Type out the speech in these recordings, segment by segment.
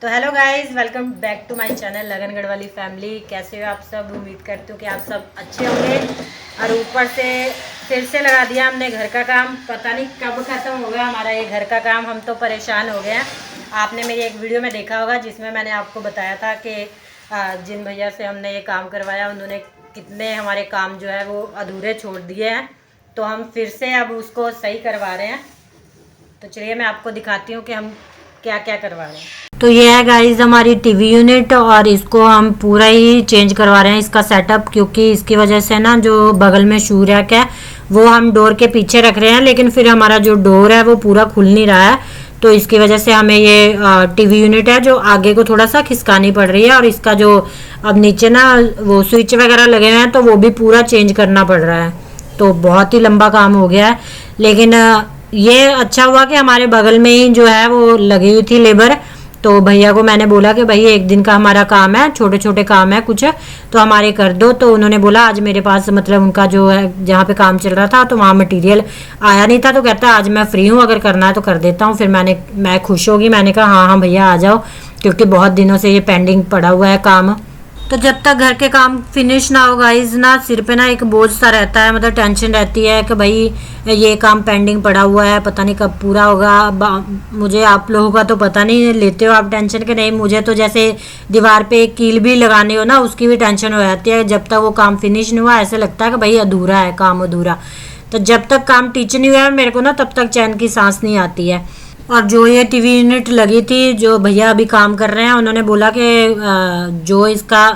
तो hello guys, welcome back to my channel Lagan Garhwali family. कैसे हो आप सब? उम्मीद करती हूँ कि आप सब अच्छे होंगे। और ऊपर से फिर से लगा दिया हमने घर का काम। पता नहीं कब ख़त्म होगा हमारा ये घर का काम। हम तो परेशान हो गए हैं। आपने मेरी एक वीडियो में देखा होगा जिसमें मैंने आपको बताया था कि जिन भैया से हमने ये काम करवाया उन्होंने कितने हमारे काम जो है वो अधूरे छोड़ दिए हैं। तो हम फिर से अब उसको सही करवा रहे हैं। तो चलिए मैं आपको दिखाती हूँ कि हम क्या क्या करवा रहे हैं। तो ये है गाइस हमारी टीवी यूनिट, और इसको हम पूरा ही चेंज करवा रहे हैं इसका सेटअप, क्योंकि इसकी वजह से ना जो बगल में शू रैक है वो हम डोर के पीछे रख रहे हैं, लेकिन फिर हमारा जो डोर है वो पूरा खुल नहीं रहा है। तो इसकी वजह से हमें ये टीवी यूनिट है जो आगे को थोड़ा सा खिसकानी पड़ रही है, और इसका जो अब नीचे ना वो स्विच वगैरह लगे हुए हैं तो वो भी पूरा चेंज करना पड़ रहा है। तो बहुत ही लंबा काम हो गया है, लेकिन ये अच्छा हुआ कि हमारे बगल में ही जो है वो लगी हुई थी लेबर। तो भैया को मैंने बोला कि भाई एक दिन का हमारा काम है, छोटे छोटे काम है कुछ, तो हमारे कर दो। तो उन्होंने बोला आज मेरे पास मतलब उनका जो है जहाँ पे काम चल रहा था तो वहाँ मटेरियल आया नहीं था, तो कहता आज मैं फ्री हूँ, अगर करना है तो कर देता हूँ। फिर मैं खुश होगी, मैंने कहा हाँ हाँ भैया आ जाओ, क्योंकि बहुत दिनों से ये पेंडिंग पड़ा हुआ है काम। तो जब तक घर के काम फिनिश ना हो गाइज ना सिर पे ना एक बोझ सा रहता है, मतलब टेंशन रहती है कि भाई ये काम पेंडिंग पड़ा हुआ है, पता नहीं कब पूरा होगा। मुझे आप लोगों का तो पता नहीं लेते हो आप टेंशन के, नहीं मुझे तो जैसे दीवार पे एक कील भी लगानी हो ना उसकी भी टेंशन हो जाती है। जब तक वो काम फिनिश नहीं हुआ ऐसे लगता है कि भाई अधूरा है काम, अधूरा। तो जब तक काम टीच नहीं हुआ मेरे को ना तब तक चैन की सांस नहीं आती है। और जो ये टीवी यूनिट लगी थी, जो भैया अभी काम कर रहे हैं, उन्होंने बोला कि जो इसका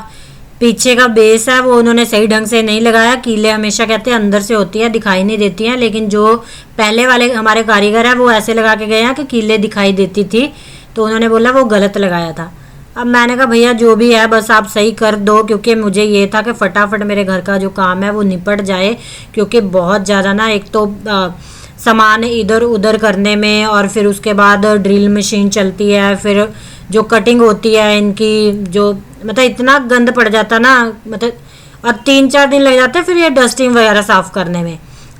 पीछे का बेस है वो उन्होंने सही ढंग से नहीं लगाया। कीले हमेशा कहते हैं अंदर से होती है, दिखाई नहीं देती हैं, लेकिन जो पहले वाले हमारे कारीगर है वो ऐसे लगा के गए हैं कि कीले दिखाई देती थी। तो उन्होंने बोला वो गलत लगाया था। अब मैंने कहा भैया जो भी है बस आप सही कर दो, क्योंकि मुझे ये था कि फटाफट मेरे घर का जो काम है वो निपट जाए, क्योंकि बहुत ज़्यादा ना एक तो सामान इधर उधर करने में, और फिर उसके बाद ड्रिल मशीन चलती है, फिर जो कटिंग होती है इनकी जो मतलब इतना गंद पड़ जाता ना, मतलब और 3-4 दिन लग जाते हैं फिर ये डस्टिंग वगैरह साफ़ करने में।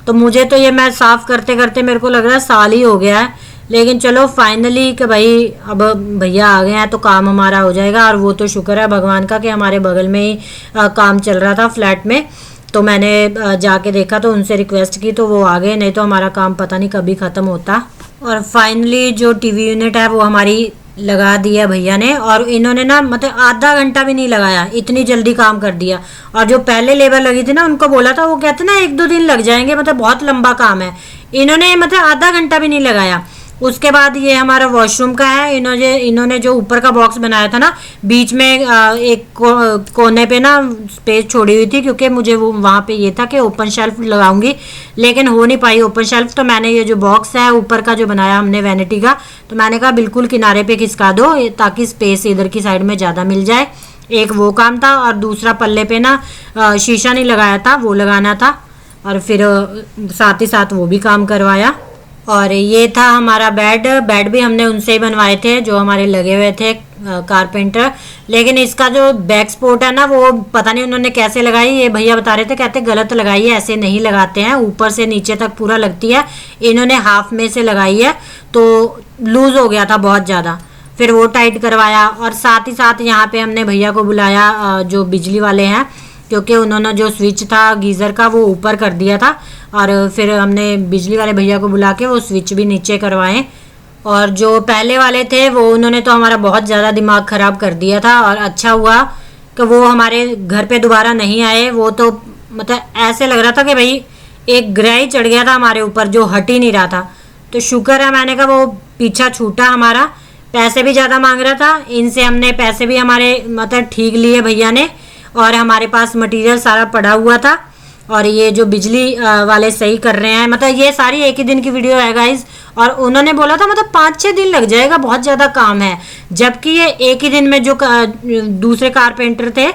तो मुझे तो ये मैं साफ़ करते करते मेरे को लग रहा है साल ही हो गया है, लेकिन चलो फाइनली कि भाई अब भैया आ गए हैं तो काम हमारा हो जाएगा। और वो तो शुक्र है भगवान का कि हमारे बगल में ही काम चल रहा था फ्लैट में, तो मैंने जाके देखा तो उनसे रिक्वेस्ट की तो वो आ गए, नहीं तो हमारा काम पता नहीं कभी ख़त्म होता। और फाइनली जो टीवी यूनिट है वो हमारी लगा दिया भैया ने, और इन्होंने ना मतलब आधा घंटा भी नहीं लगाया, इतनी जल्दी काम कर दिया। और जो पहले लेबर लगी थी ना उनको बोला था, वो कहते ना 1-2 दिन लग जाएंगे, मतलब बहुत लंबा काम है। इन्होंने मतलब आधा घंटा भी नहीं लगाया। उसके बाद ये हमारा वॉशरूम का है। इन्होंने जो ऊपर का बॉक्स बनाया था ना बीच में एक कोने पे ना स्पेस छोड़ी हुई थी, क्योंकि मुझे वो वहाँ पे ये था कि ओपन शेल्फ लगाऊंगी, लेकिन हो नहीं पाई ओपन शेल्फ। तो मैंने ये जो बॉक्स है ऊपर का जो बनाया हमने वैनिटी का, तो मैंने कहा बिल्कुल किनारे पे खिसका दो ताकि स्पेस इधर की साइड में ज़्यादा मिल जाए। एक वो काम था, और दूसरा पल्ले पे ना शीशा नहीं लगाया था, वो लगाना था, और फिर साथ ही साथ वो भी काम करवाया। और ये था हमारा बेड भी हमने उनसे ही बनवाए थे जो हमारे लगे हुए थे कारपेंटर। लेकिन इसका जो बैक स्पोर्ट है ना वो पता नहीं उन्होंने कैसे लगाई, ये भैया बता रहे थे, कहते गलत लगाई है, ऐसे नहीं लगाते हैं, ऊपर से नीचे तक पूरा लगती है। इन्होंने हाफ में से लगाई है तो लूज़ हो गया था बहुत ज़्यादा, फिर वो टाइट करवाया। और साथ ही साथ यहाँ पे हमने भैया को बुलाया जो बिजली वाले हैं, क्योंकि उन्होंने जो स्विच था गीज़र का वो ऊपर कर दिया था, और फिर हमने बिजली वाले भैया को बुला के वो स्विच भी नीचे करवाए। और जो पहले वाले थे वो उन्होंने तो हमारा बहुत ज़्यादा दिमाग ख़राब कर दिया था, और अच्छा हुआ कि वो हमारे घर पे दोबारा नहीं आए। वो तो मतलब ऐसे लग रहा था कि भाई एक ग्रह ही चढ़ गया था हमारे ऊपर जो हट ही नहीं रहा था। तो शुक्र है मैंने कहा वो पीछा छूटा हमारा। पैसे भी ज़्यादा मांग रहा था, इनसे हमने पैसे भी हमारे मतलब ठीक लिए भैया ने, और हमारे पास मटेरियल सारा पड़ा हुआ था। और ये जो बिजली वाले सही कर रहे हैं, मतलब ये सारी एक ही दिन की वीडियो है गाइज, और उन्होंने बोला था मतलब 5-6 दिन लग जाएगा, बहुत ज़्यादा काम है। जबकि ये एक ही दिन में जो दूसरे कारपेंटर थे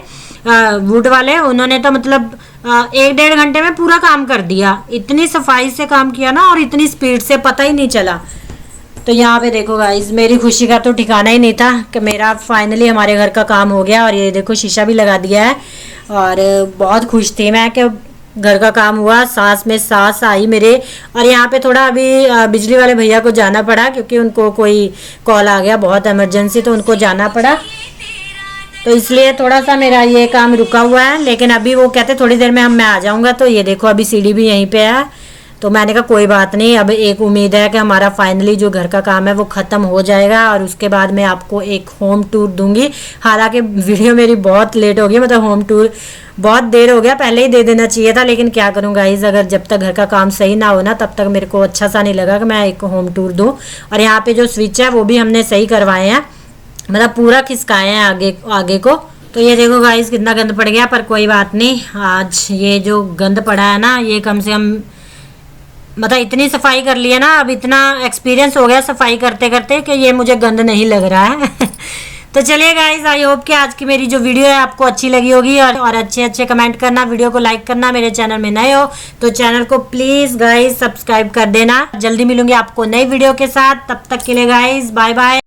वुड वाले, उन्होंने तो मतलब 1-1.5 घंटे में पूरा काम कर दिया। इतनी सफाई से काम किया ना, और इतनी स्पीड से पता ही नहीं चला। तो यहाँ पे देखो गाइस मेरी खुशी का तो ठिकाना ही नहीं था कि मेरा फाइनली हमारे घर का काम हो गया। और ये देखो शीशा भी लगा दिया है, और बहुत खुश थी मैं कि घर का काम हुआ, सास आई मेरे। और यहाँ पे थोड़ा अभी बिजली वाले भैया को जाना पड़ा क्योंकि उनको कोई कॉल आ गया बहुत इमरजेंसी, तो उनको जाना पड़ा, तो इसलिए थोड़ा सा मेरा ये काम रुका हुआ है। लेकिन अभी वो कहते थोड़ी देर में मैं आ जाऊंगा। तो ये देखो अभी सीढ़ी भी यहीं पे है, तो मैंने कहा कोई बात नहीं, अब एक उम्मीद है कि हमारा फाइनली जो घर का काम है वो ख़त्म हो जाएगा और उसके बाद मैं आपको एक होम टूर दूंगी। हालांकि वीडियो मेरी बहुत लेट हो गई, मतलब होम टूर बहुत देर हो गया, पहले ही दे देना चाहिए था, लेकिन क्या करूँ गाइज, अगर जब तक घर का काम सही ना हो ना तब तक मेरे को अच्छा सा नहीं लगा कि मैं एक होम टूर दूँ। और यहाँ पे जो स्विच है वो भी हमने सही करवाए हैं, मतलब पूरा खिसकाए हैं आगे को। तो ये देखो गाइस कितना गंद पड़ गया, पर कोई बात नहीं, आज ये जो गंद पड़ा है ना ये कम से कम, मतलब इतनी सफाई कर ली है ना, अब इतना एक्सपीरियंस हो गया सफाई करते करते कि ये मुझे गंद नहीं लग रहा है। तो चलिए गाइस, आई होप कि आज की मेरी जो वीडियो है आपको अच्छी लगी होगी, और अच्छे कमेंट करना, वीडियो को लाइक करना, मेरे चैनल में नए हो तो चैनल को प्लीज गाइस सब्सक्राइब कर देना। जल्दी मिलूंगी आपको नई वीडियो के साथ, तब तक के लिए गाइस बाय बाय।